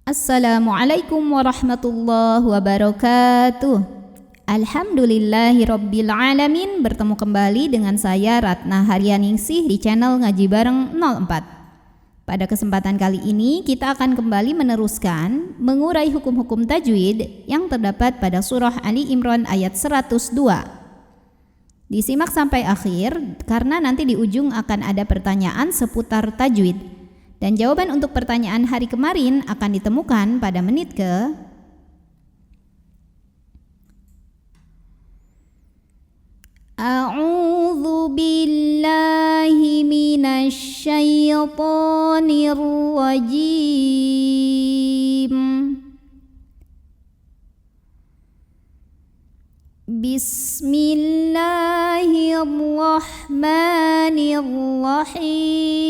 Assalamualaikum warahmatullahi wabarakatuh. Alhamdulillahirabbil alamin. Bertemu kembali dengan saya Ratna Haryaningsih di channel Ngaji Bareng 04. Pada kesempatan kali ini kita akan kembali meneruskan mengurai hukum-hukum tajwid yang terdapat pada surah Ali Imran ayat 102. Disimak sampai akhir karena nanti di ujung akan ada pertanyaan seputar tajwid. Dan jawaban untuk pertanyaan hari kemarin akan ditemukan pada menit ke A'udzu billahi minasy syaithanir rajim. Bismillahirrahmanirrahim.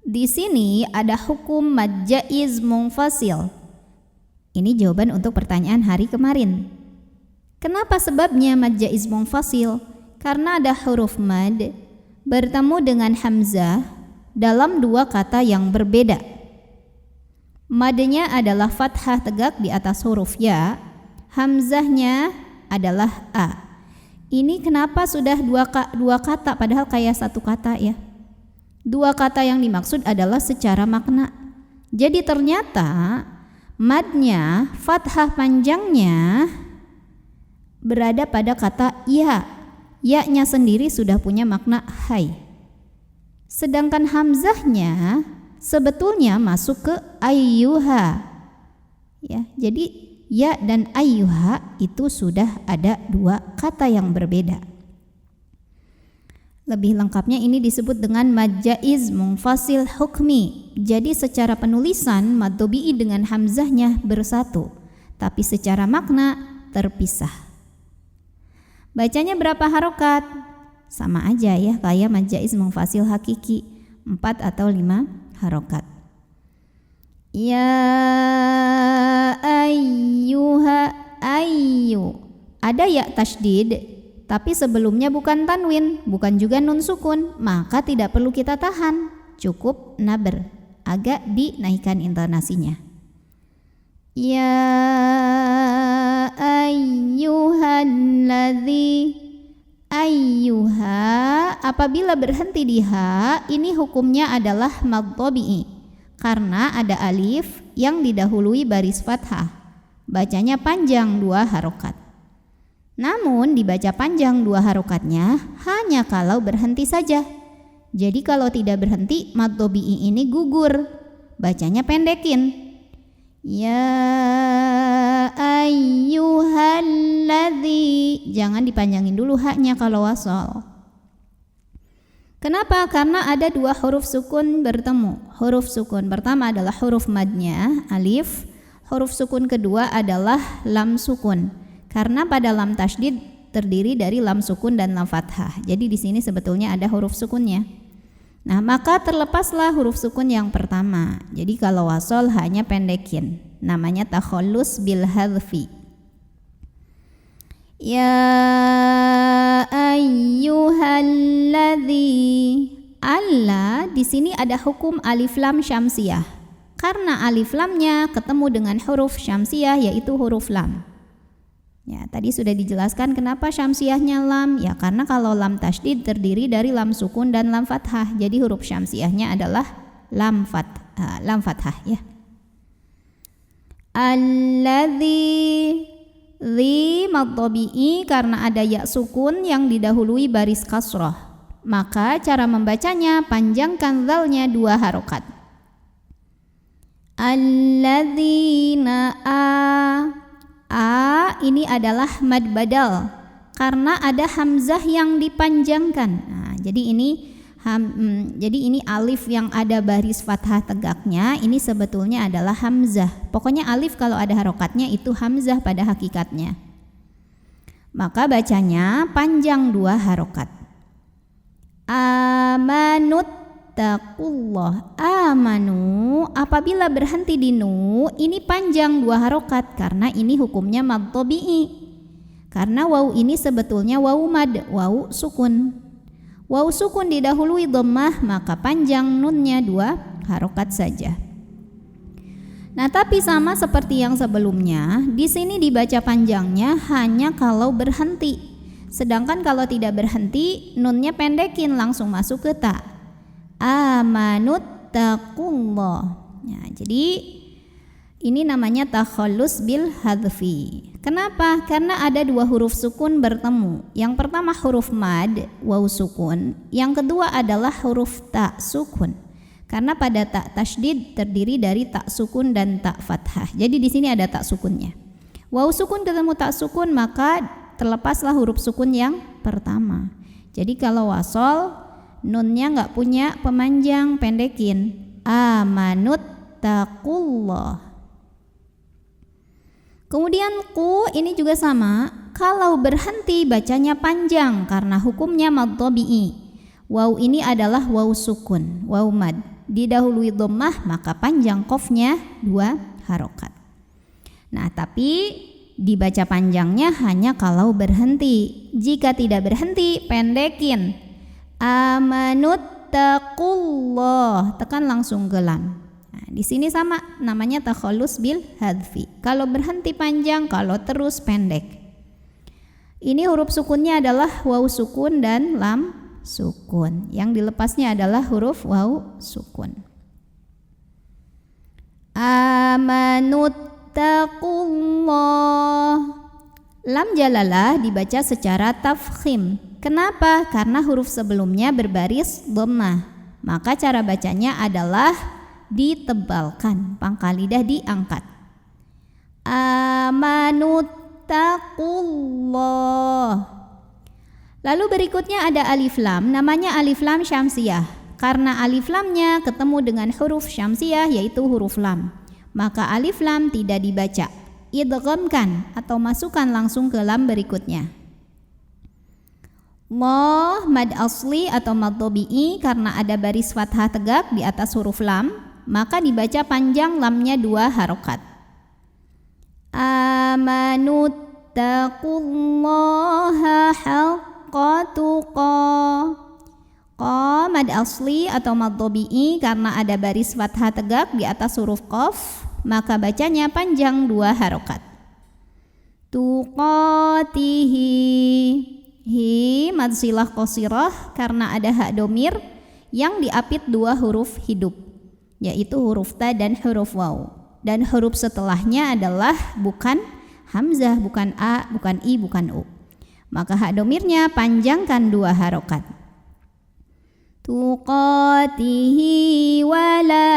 Di sini ada hukum mad jaiz munfasil. Ini jawaban untuk pertanyaan hari kemarin. Kenapa sebabnya mad jaiz munfasil? Karena ada huruf mad bertemu dengan hamzah dalam dua kata yang berbeda. Madnya adalah fathah tegak di atas huruf ya, hamzahnya adalah a. Ini kenapa sudah dua kata padahal kayak satu kata ya? Dua kata yang dimaksud adalah secara makna. Jadi ternyata madnya, fathah panjangnya berada pada kata ya. Ya-nya sendiri sudah punya makna hai. Sedangkan hamzahnya sebetulnya masuk ke ayyuha. Ya, jadi ya dan ayyuha itu sudah ada dua kata yang berbeda. Lebih lengkapnya ini disebut dengan mad jaiz munfasil hukmi. Jadi secara penulisan mad tabi'i dengan hamzahnya bersatu, tapi secara makna terpisah. Bacanya berapa harokat? Sama aja ya kayak mad jaiz munfasil hakiki, 4 atau 5 harokat. Ya ayyuha ayyu. Ada ya tasydid, tapi sebelumnya bukan tanwin, bukan juga nun sukun, maka tidak perlu kita tahan, cukup naber, agak dinaikkan intonasinya. Ya ayyuhalladzi. Ayyuha, apabila berhenti di ha, ini hukumnya adalah mad tabi'i. Karena ada alif yang didahului baris fathah, bacanya panjang 2 harokat. Namun dibaca panjang 2 harokatnya hanya kalau berhenti saja. Jadi kalau tidak berhenti mad tabi'i ini gugur, bacanya pendekin. Ya ayyuhalladzi, jangan dipanjangin dulu haknya kalau wasol. Kenapa? Karena ada 2 huruf sukun bertemu. Huruf sukun pertama adalah huruf madnya, alif. Huruf sukun kedua adalah lam sukun. Karena pada lam tasydid terdiri dari lam sukun dan lam fathah. Jadi di sini sebetulnya ada huruf sukunnya. Nah, maka terlepaslah huruf sukun yang pertama. Jadi kalau wasol hanya pendekin. Namanya takhallus bil hadfi. Ya ayyuhalladzi. Alla di sini ada hukum alif lam syamsiyah. Karena alif lamnya ketemu dengan huruf syamsiyah yaitu huruf lam. Ya, tadi sudah dijelaskan kenapa syamsiyahnya lam. Ya, karena kalau lam tasydid terdiri dari lam sukun dan lam fathah. Jadi huruf syamsiyahnya adalah lam fathah ya. Alladzi. Li mad tabi'i karena ada ya sukun yang didahului baris kasrah. Maka cara membacanya panjangkan dzalnya 2 harokat. Alladzina a ini adalah mad badal karena ada hamzah yang dipanjangkan. Nah, jadi ini alif yang ada baris fathah tegaknya ini sebetulnya adalah hamzah. Pokoknya alif kalau ada harokatnya itu hamzah pada hakikatnya. Maka bacanya panjang 2 harokat. Amanut taqullah. Amanu apabila berhenti di nu ini panjang 2 harokat karena ini hukumnya mad tabi'i. Karena waw ini sebetulnya waw mad, waw sukun. Waw sukun didahului dhammah, maka panjang nunnya 2 harokat saja. Nah, tapi sama seperti yang sebelumnya, di sini dibaca panjangnya hanya kalau berhenti. Sedangkan kalau tidak berhenti, nunnya pendekin langsung masuk ke ta. Amanut taqullah. Nah, jadi ini namanya takhallus bil hadfi. Kenapa? Karena ada 2 huruf sukun bertemu. Yang pertama huruf mad, waw sukun. Yang kedua adalah huruf ta sukun. Karena pada ta tasydid terdiri dari ta sukun dan ta fathah. Jadi di sini ada ta sukunnya. Waw sukun ketemu ta sukun, maka terlepaslah huruf sukun yang pertama. Jadi kalau wasol, nunnya nggak punya pemanjang, pendekin. Amanut taqullah. Kemudian ku ini juga sama, kalau berhenti bacanya panjang karena hukumnya mad tabi'i. Waw ini adalah waw sukun, waw mad. Didahului dhammah, maka panjang qafnya 2 harokat. Nah, tapi dibaca panjangnya hanya kalau berhenti. Jika tidak berhenti, pendekin. Amanut taqullah, tekan langsung ke lam. Nah, di sini sama, namanya takhallus bil hadfi. Kalau berhenti panjang, kalau terus pendek. Ini huruf sukunnya adalah waw sukun dan lam sukun. Yang dilepasnya adalah huruf waw sukun. Amanut taqullah. Lam jalalah dibaca secara tafkhim. Kenapa? Karena huruf sebelumnya berbaris dhammah. Maka cara bacanya adalah ditebalkan, pangkal lidah diangkat. Amanut taqullah. Lalu berikutnya ada alif lam, namanya alif lam syamsiyah. Karena alif lamnya ketemu dengan huruf syamsiyah yaitu huruf lam, maka alif lam tidak dibaca, idghamkan atau masukkan langsung ke lam berikutnya. Loh, mad asli atau mad tabi'i karena ada baris fathah tegak di atas huruf lam, maka dibaca panjang lamnya 2 harokat. Amanut taqullaha haqqa tuqah. Qa mad asli atau mad tabi'i karena ada baris fathah tegak di atas huruf qaf, maka bacanya panjang 2 harokat. Tuqatihi. Hi mad silah qasirah karena ada hak domir yang diapit 2 huruf hidup, yaitu huruf ta dan huruf waw. Dan huruf setelahnya adalah bukan hamzah, bukan a, bukan i, bukan u. Maka hak domirnya panjangkan 2 harokat. Tuqatihi wala.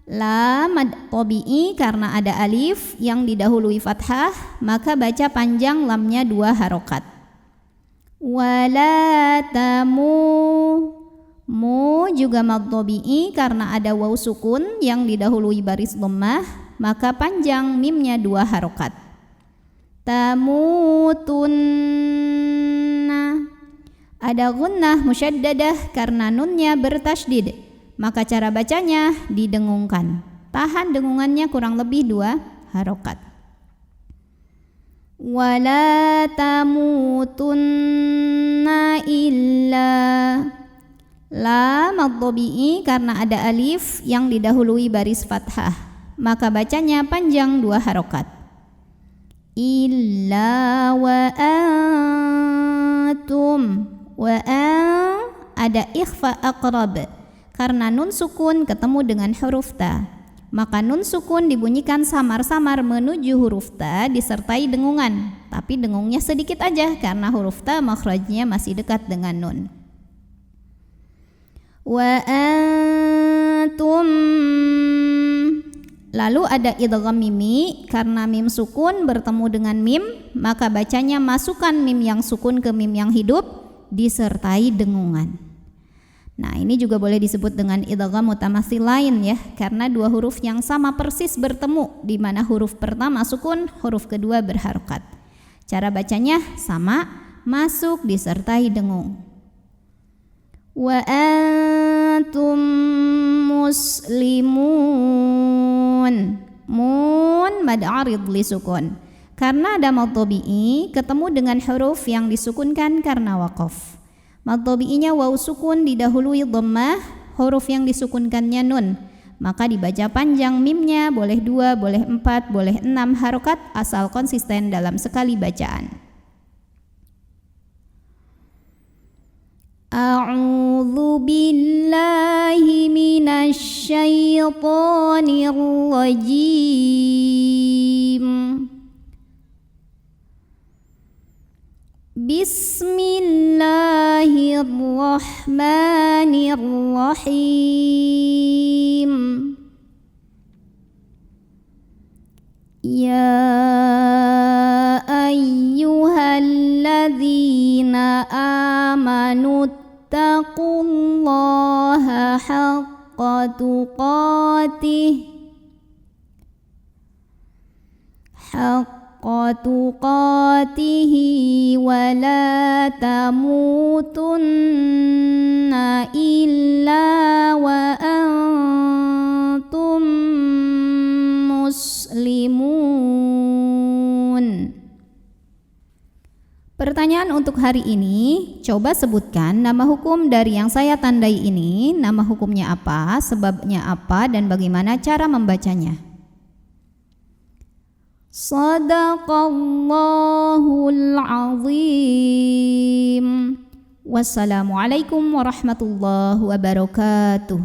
La mad tabi'i karena ada alif yang didahului fathah, maka baca panjang lamnya 2 harokat. Wala tamu. Mu juga mad tabi'i karena ada waw sukun yang didahului baris dhammah, maka panjang mimnya 2 harokat. Tamutunna. Ada gunnah musyaddadah karena nunnya bertasydid, maka cara bacanya didengungkan. Tahan dengungannya kurang lebih 2 harokat. Wala tamutunna illa. La mad tabi'i karena ada alif yang didahului baris fathah, maka bacanya panjang 2 harokat. Illa wa antum. Wa ada ikhfa aqrab karena nun sukun ketemu dengan huruf ta, maka nun sukun dibunyikan samar-samar menuju huruf ta disertai dengungan, tapi dengungnya sedikit aja karena huruf ta makhrajnya masih dekat dengan nun. Wa antum. Lalu ada idgham mimi karena mim sukun bertemu dengan mim, maka bacanya masukkan mim yang sukun ke mim yang hidup disertai dengungan. Nah, ini juga boleh disebut dengan idgham mutamatsil lain ya, karena 2 huruf yang sama persis bertemu di mana huruf pertama sukun, huruf kedua berharokat. Cara bacanya sama, masuk disertai dengung. Wa antum muslimun. Mun mad arid li sukun Karena ada mad tabi'i ketemu dengan huruf yang disukunkan karena waqaf. Mad tabi'inya waw sukun didahului dhammah, huruf yang disukunkannya nun. Maka dibaca panjang mimnya, boleh 2, boleh 4, boleh 6 harokat asal konsisten dalam sekali bacaan. A'udzu billahi minasy syaithanir rajim. Bismillahirrahmanirrahim. Ya ayyuhalladzina amanu taqullaha haqqa tuqatihi wa la tamutunna illa wa antum muslimun. Pertanyaan untuk hari ini, coba sebutkan nama hukum dari yang saya tandai ini. Nama hukumnya apa, sebabnya apa, dan bagaimana cara membacanya. Shadaqallahul azim. Wassalamualaikum warahmatullahi wabarakatuh.